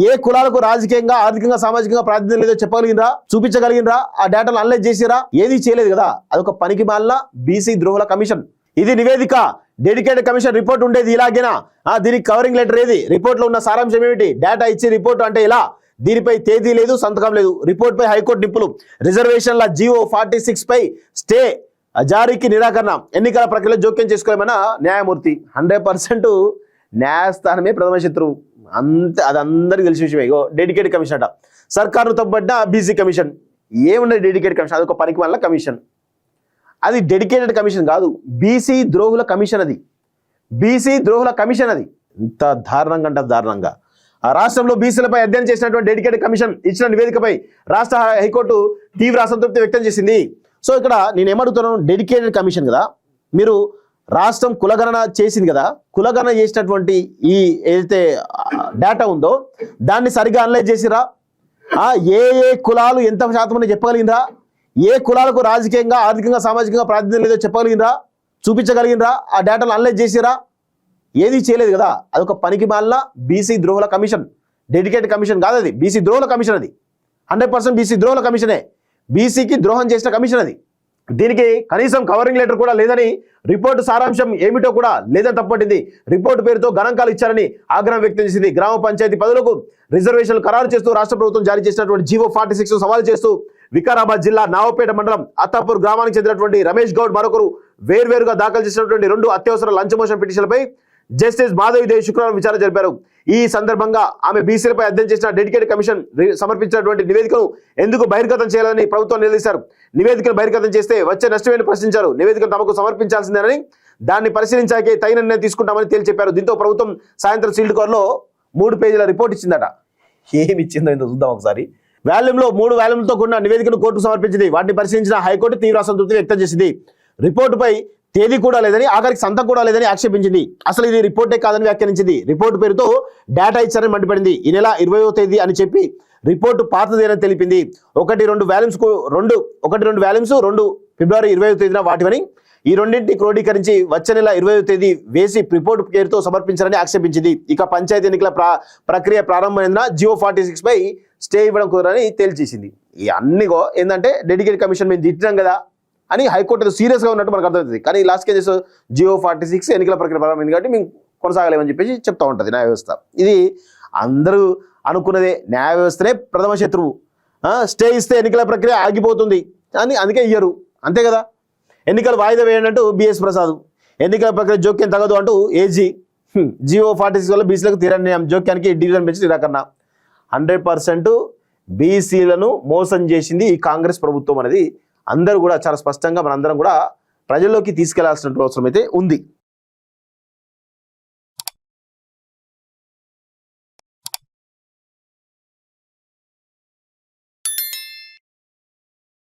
ఏ కులాలకు రాజకీయంగా ఆర్థికంగా సామాజికంగా ప్రాతినిధ్యం లేదో చెప్పగలిగినరా, చూపించగలిగినరా, ఆ డేటాను అనలైజ్ చేసిరా? ఏది చేయలేదు కదా. అదొక పనికి మాలిన బీసీ ద్రోహుల కమిషన్. ఇది నివేదిక, డెడికేటెడ్ కమిషన్ రిపోర్ట్ ఉండేది ఇలాగేనా? దీనికి కవరింగ్ లెటర్ ఏది? రిపోర్ట్ లో ఉన్న సారాంశం ఏమిటి? డేటా ఇచ్చి రిపోర్ట్ అంటే ఇలా, దీనిపై తేదీ లేదు, సంతకం లేదు. రిపోర్ట్ పై హైకోర్టు నిప్పులు. రిజర్వేషన్ల జీవో 46 పై స్టే జారీకి నిరాకరణ. ఎన్నికల ప్రక్రియలో జోక్యం చేసుకోలేమన్న న్యాయమూర్తి. 100% న్యాయస్థానమే ప్రథమ శత్రువు. అది అందరికీ తెలిసిన విషయమే. డెడికేటెడ్ కమిషన్ అట. సర్కారును తప్పబడ్డ బీసీ కమిషన్. ఏమున్నది డెడికేటెడ్ కమిషన్? అదొక పనికి వల్ల కమిషన్. అది డెడికేటెడ్ కమిషన్ కాదు, బీసీ ద్రోహుల కమిషన్. అది బీసీ ద్రోహుల కమిషన్. అది ఇంత దారుణంగా అంటే దారుణంగా. ఆ రాష్ట్రంలో బీసీలపై అధ్యయనం చేసినటువంటి డెడికేటెడ్ కమిషన్ ఇచ్చిన నివేదికపై రాష్ట్ర హైకోర్టు తీవ్ర అసంతృప్తి వ్యక్తం చేసింది. సో ఇక్కడ నేను ఏమడుగుతున్నాను, డెడికేటెడ్ కమిషన్ కదా, మీరు రాష్ట్రం కులగణన చేసింది కదా, కులగణన చేసినటువంటి ఈ ఏదైతే డేటా ఉందో దాన్ని సరిగ్గా అనలైజ్ చేసిరా? ఏ ఏ కులాలు ఎంత శాతం అని చెప్పగలిగినరా? ఏ కులాలకు రాజకీయంగా ఆర్థికంగా సామాజికంగా ప్రాతినిధ్యం లేదో చెప్పగలిగినరా, చూపించగలిగినరా? ఆ డేటాను అనలైజ్ చేసిరా? ఏది చేయలేదు కదా. అదొక పనికి మాలిన బీసీ ద్రోహుల కమిషన్. డెడికేటెడ్ కమిషన్ కాదు, అది బీసీ ద్రోహుల కమిషన్. అది 100% బీసీ ద్రోహుల కమిషనే. బీసీకి ద్రోహం చేసిన కమిషన్ అది. దీనికి కనీసం కవరింగ్ లెటర్ కూడా లేదని, రిపోర్టు సారాంశం ఏమిటో కూడా లేదని తప్పట్టింది. రిపోర్టు పేరుతో గణాంకాలు ఇచ్చారని ఆగ్రహం వ్యక్తం చేసింది. గ్రామ పంచాయతీ పదవులకు రిజర్వేషన్లు ఖరారు చేస్తూ రాష్ట్ర ప్రభుత్వం జారీ చేసినటువంటి జీవో 46 సవాల్ చేస్తూ వికారాబాద్ జిల్లా నావపేట మండలం అత్తాపూర్ గ్రామానికి చెందినటువంటి రమేష్ గౌడ్ మరొకరు వేర్వేరుగా దాఖలు చేసినటువంటి 2 అత్యవసర లంచ్ మోషన్ పిటిషన్లపై జస్టిస్ మాధవిదేవి శుక్రవారం విచారణ జరిపారు. ఈ సందర్భంగా ఆమె బీసీలపై అధ్యయనం చేసిన డెడికేటెడ్ కమిషన్ సమర్పించినటువంటి నివేదికను ఎందుకు బహిర్గతం చేయాలని ప్రభుత్వం నిలదీశారు. నివేదికను బహిర్గతం చేస్తే వచ్చే నష్టమేని ప్రశ్నించారు. నివేదికను తమకు సమర్పించాల్సిందేనని, దాన్ని పరిశీలించాకే తగిన నిర్ణయం తీసుకుంటామని తేల్చి చెప్పారు. దీంతో ప్రభుత్వం సాయంత్రం సీల్డ్ కవర్లో 3 పేజీల రిపోర్ట్ ఇచ్చిందట. ఏమి ఇచ్చిందో ఇంత చూద్దాం ఒకసారి. వాల్యూమ్లో 3 వాల్యూమ్లతో కూడిన నివేదికను కోర్టు సమర్పించింది. వాటిని పరిశీలించిన హైకోర్టు తీవ్ర అసంతృప్తి వ్యక్తం చేసింది. రిపోర్టుపై తేదీ కూడా లేదని, ఆఖరికి సంతకం కూడా లేదని ఆక్షేపించింది. అసలు ఇది రిపోర్టే కాదని వ్యాఖ్యానించింది. రిపోర్టు పేరుతో డేటా ఇచ్చారని మండిపడింది. ఈ నెల 20వ తేదీ అని చెప్పి రిపోర్టు పాతదేనని తెలిపింది. 1-2 వాల్యూమ్స్ 2 ఫిబ్రవరి 20వ తేదీన వాటివని, ఈ రెండింటిని క్రోడీకరించి వచ్చే నెల 20వ తేదీ వేసి రిపోర్టు పేరుతో సమర్పించారని ఆక్షేపించింది. ఇక పంచాయతీ ఎన్నికల ప్రక్రియ ప్రారంభమైందిన జీవో 46 పై స్టే ఇవ్వడం కుదరని తేల్చేసింది. ఈ అన్నిగో ఏంటంటే డెడికేటెడ్ కమిషన్ మేము తిట్టినాం కదా అని హైకోర్టు సీరియస్గా ఉన్నట్టు మనకు అర్థమవుతుంది. కానీ లాస్ట్ కేసు జియో 46 ఎన్నికల ప్రక్రియ ప్రారంభమైంది కాబట్టి మేము కొనసాగలేమని చెప్పేసి చెప్తా ఉంటుంది న్యాయ వ్యవస్థ. ఇది అందరూ అనుకున్నదే, న్యాయ వ్యవస్థనే ప్రథమ శత్రువు. స్టే ఇస్తే ఎన్నికల ప్రక్రియ ఆగిపోతుంది అని అందుకే ఇయ్యరు, అంతే కదా. ఎన్నికలు వాయిదా వేయండి అంటూ బిఎస్ ప్రసాద్, ఎన్నికల ప్రక్రియ జోక్యం తగదు అంటూ ఏజీ. జియో 46 వల్ల బీసీలకు తీరని జోక్యానికి డివిజన్ బెంచ్ నిరాకరణ. 100% బీసీలను మోసం చేసింది ఈ కాంగ్రెస్ ప్రభుత్వం అనేది అందరూ కూడా చాలా స్పష్టంగా మనందరం కూడా ప్రజల్లోకి తీసుకెళ్లాల్సిన అవసరం అయితే ఉంది.